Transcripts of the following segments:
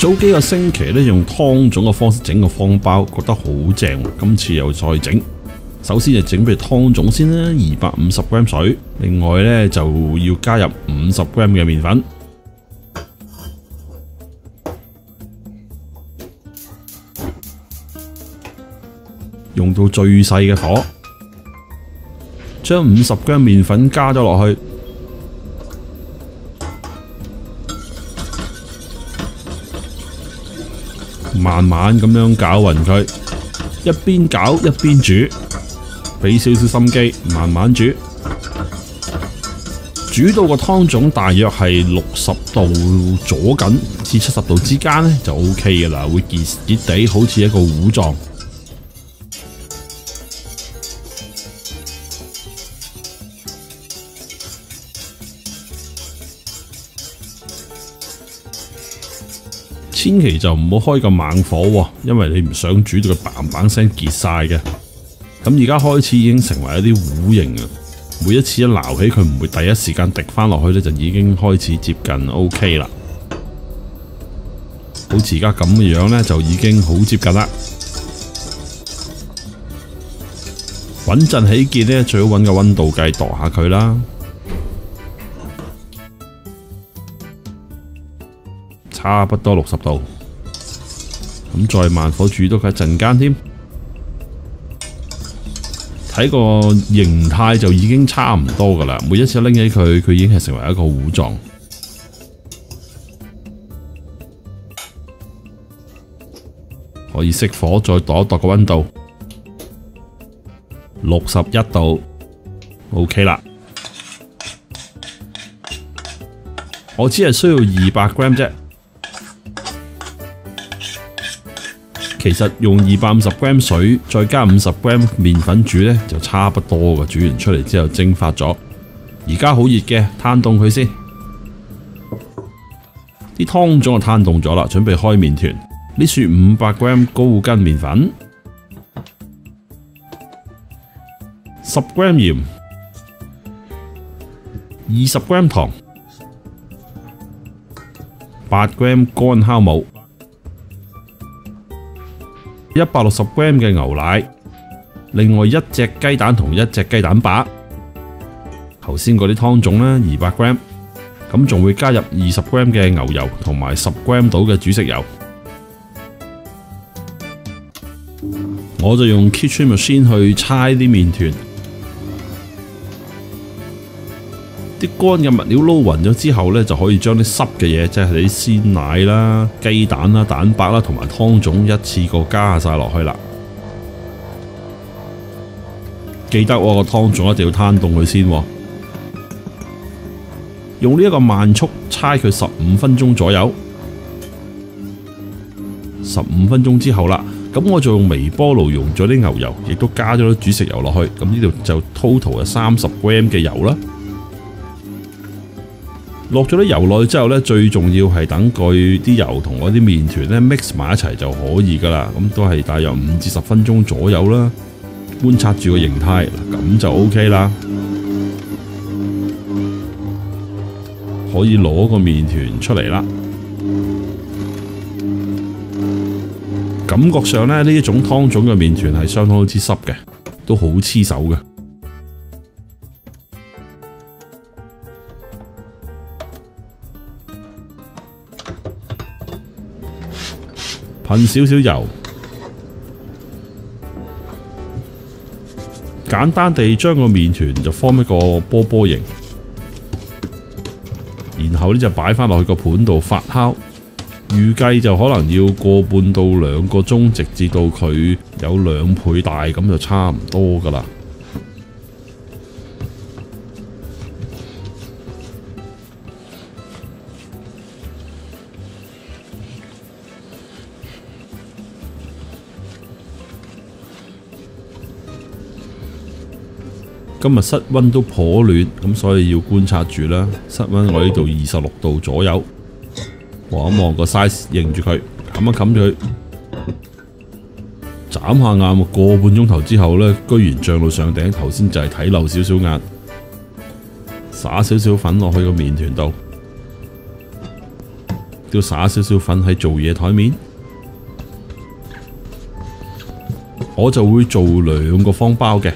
早幾個星期咧用湯種嘅方式整個方包，覺得好正。今次又再整，首先就整俾湯種先啦，250g 水，另外咧就要加入50g 嘅麵粉，用到最細嘅火，將50g 麵粉加咗落去。慢慢咁樣攪勻佢，一邊攪一邊煮，俾少少心機，慢慢煮，煮到個湯種大約係60度左緊至70度之間咧就 OK 嘅啦，會結結地好似一個糊狀。千祈就唔好開咁猛火喎，因為你唔想煮到佢嘭嘭聲結晒嘅。咁而家開始已經成為一啲糊形啊！每一次一撈起佢唔會第一時間滴翻落去咧，就已經開始接近 OK 啦。好似而家咁嘅樣咧，就已經好接近啦。穩陣起見咧，最好揾個溫度計度下佢啦。差不多60度，咁再慢火煮多佢一陣間添。睇個形態就已經差唔多噶啦，每一次拎起佢，佢已經係成為一個糊狀。可以熄火，再度一度個溫度，61度 ，OK 啦。我只係需要200g 啫。其實用250g 水再加50g 麵粉煮呢，就差不多嘅。煮完出嚟之後蒸發咗，而家好熱嘅，攤凍佢先。啲湯種就攤凍咗啦，準備開麵團。呢處500g 高筋麵粉，10g 鹽，20g 糖，8g 乾酵母。160g 嘅牛奶，另外1隻雞蛋同1隻雞蛋白。頭先嗰啲湯種咧200g，咁仲會加入20g 嘅牛油同埋10g 到嘅煮食油。我就用 Kitchen Machine 去搓啲麵團，啲乾嘅物料撈勻咗之後呢，就可以將啲濕嘅嘢，即係啲鮮奶啦、雞蛋啦、蛋白啦同埋湯種一次過加晒落去啦。記得個湯種一定要攤凍佢先，用呢一個慢速搓佢15分鐘左右。15分鐘之後啦，咁我就用微波爐溶咗啲牛油，亦都加咗啲煮食油落去。咁呢度就 total 係30g 嘅油啦。落咗啲油落去之後呢，最重要係等佢啲油同嗰啲麵團呢 mix 埋一齊就可以噶啦。咁都係大約5至10分鐘左右啦。觀察住個形態，咁就 OK 啦。可以攞個麵團出嚟啦。感覺上呢，呢一種湯種嘅麵團係相當之濕嘅，都好黐手嘅。噴少少油，簡單地將個麵團就form一個波波形，然後呢就擺返落去個盤度發酵。預計就可能要1.5到2個鐘，直至到佢有2倍大，咁就差唔多㗎喇。今日室溫都頗暖，咁所以要觀察住啦。室溫我呢度26度左右，望一望個 size， 認住佢，冚一冚住佢，眨下眼喎。個半鐘頭之後呢，居然漲到上頂。頭先就係睇漏少少眼，灑少少粉落去個麵團度，都灑少少粉喺做嘢台面。我就會做2個方包嘅，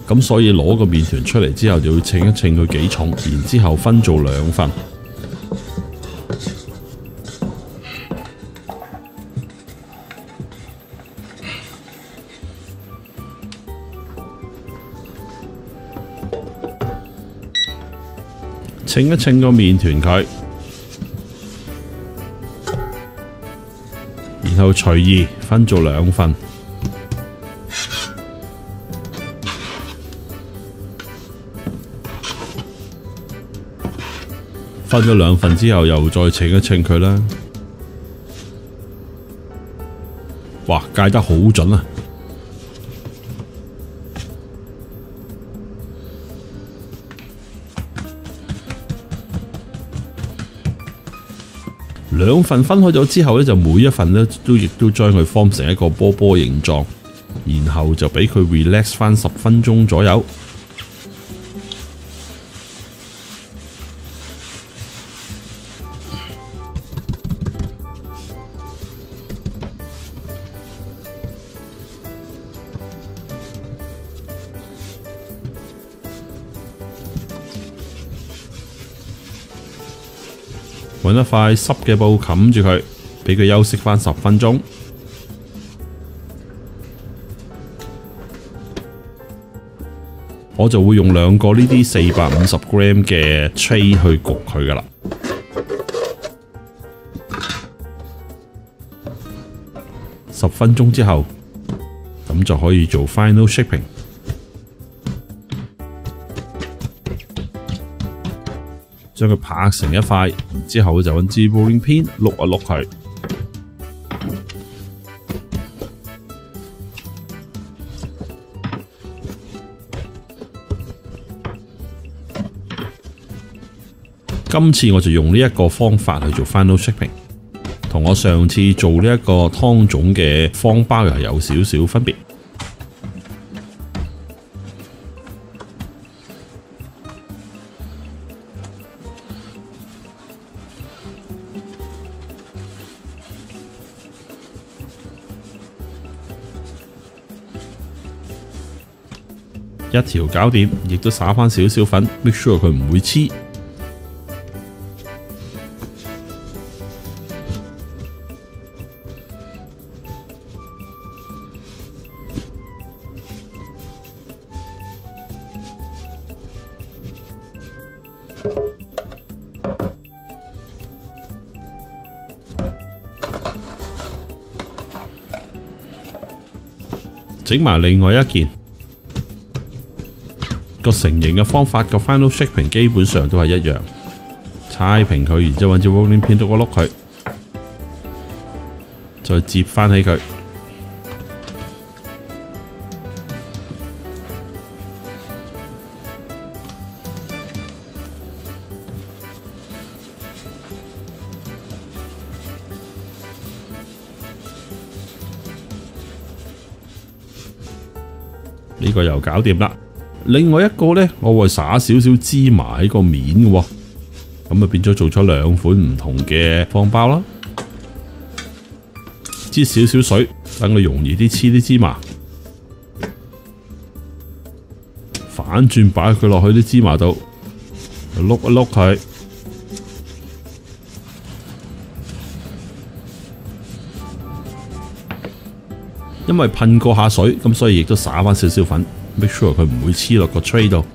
咁所以攞個麵團出嚟之後就要稱一稱佢幾重，然之後分做2份。稱一稱個麵團佢，然後隨意分做2份。分咗2份之後，又再稱一稱佢啦。哇，界得好準啊！2份分開咗之後咧，就每一份咧亦都將佢 form 成一個波波形狀，然後就俾佢 relax 翻10分鐘左右。揾一塊濕嘅布冚住佢，俾佢休息翻10分鐘。我就會用2個呢啲450g 嘅 tray 去焗佢噶啦。10分鐘之後，咁就可以做 final shaping。將佢拍成一塊，之後就揾支 rolling pin 碌一碌佢。今次我就用呢一個方法去做 final shaping， 同我上次做呢一個湯種嘅方包又係有少少分別。一條搞掂，亦都灑翻少少粉 ，make sure 佢唔會黐。整埋另外一件。個成形嘅方法個 final shaping 基本上都係一樣，搓平佢，然之後揾支 rolling pin 碌一碌佢，再接翻起佢。呢個又搞掂啦。另外一個呢，我會灑少少芝麻喺個面嘅喎，咁啊變咗做咗2款唔同嘅方包啦。擠少少水，等佢容易啲黐啲芝麻。反轉擺佢落去啲芝麻度，碌一碌佢。因為噴過下水，咁所以亦都灑翻少少粉。make sure 佢唔會黐落個 tray 度，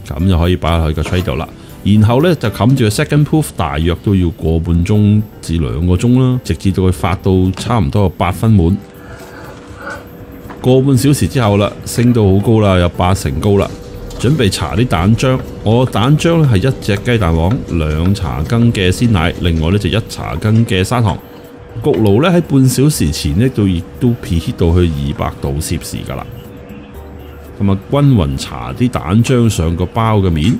咁就可以擺落去個 tray 度啦。然後呢，就冚住個 second proof， 大約都要個半鐘至2個鐘啦，直至到佢發到差唔多8分滿。個半小時之後啦，升到好高啦，有80%高啦。準備搽啲蛋漿，我蛋漿呢係1隻雞蛋黃、2茶羹嘅鮮奶，另外呢就1茶羹嘅砂糖。焗爐咧喺半小時前呢度亦都 preheat 到去200度攝氏噶啦，咁啊均勻搽啲蛋漿上個包嘅面，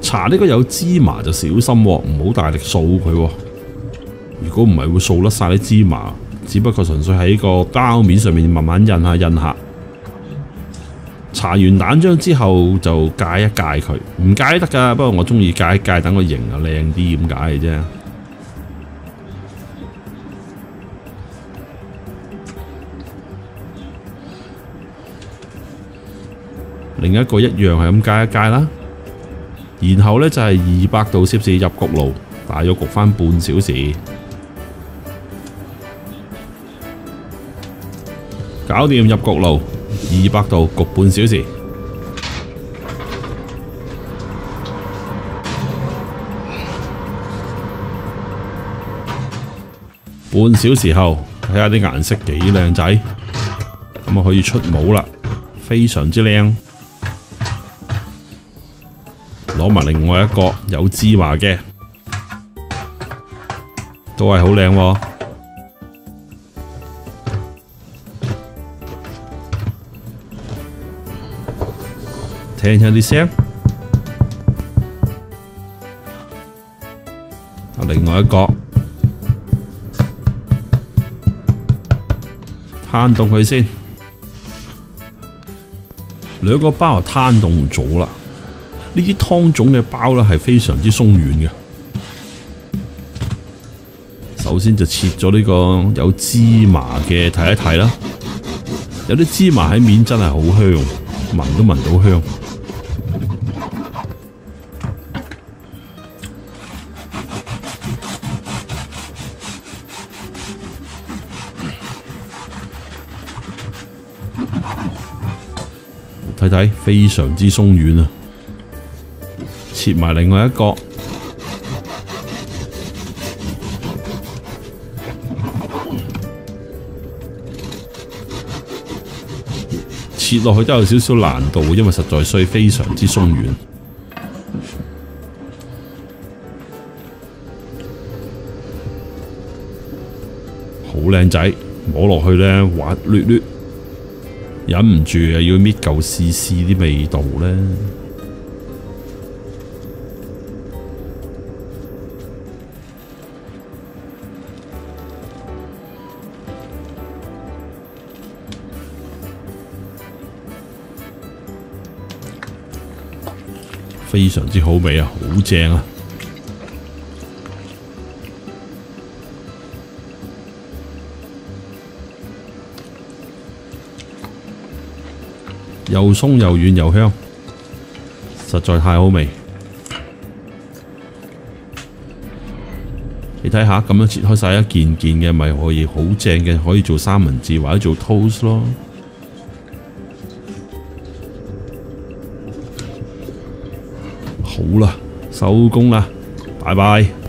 搽呢個有芝麻就小心喎，唔好大力掃佢喎。如如果唔係會掃甩晒啲芝麻，只不過純粹喺個膠面上面慢慢印下印下。搽完蛋漿之後就戒一戒佢，唔戒都得㗎，不過我中意戒一戒，等個型啊靚啲咁解嘅啫。另一個一樣係咁戒一戒啦，然後呢，就係200度攝氏入焗爐，大約焗翻半小時，搞掂入焗爐，200度焗半小時。半小時後，睇下啲顏色幾靚仔，咁啊可以出模啦，非常之靚。攞埋另外一個有芝麻嘅，都係好靚喎。聽下啲聲，另外一個攤凍佢先，兩個包就攤凍咗啦。呢啲湯種嘅包咧係非常之鬆軟嘅。首先就切咗呢個有芝麻嘅睇一睇啦，有啲芝麻喺面真係好香，聞都聞到香。睇睇非常之鬆軟啊！切埋另外一個，切落去都有少少難度，因為實在需非常之鬆軟。好靚仔，摸落去呢滑捋捋，忍唔住啊要搣嚿試試啲味道呢。非常之好味啊，好正啊！又鬆又軟又香，實在太好味。你睇下咁樣切開晒一件件嘅，咪可以好正嘅，可以做三文治或者做 toast 咯。好啦，收工啦，拜拜。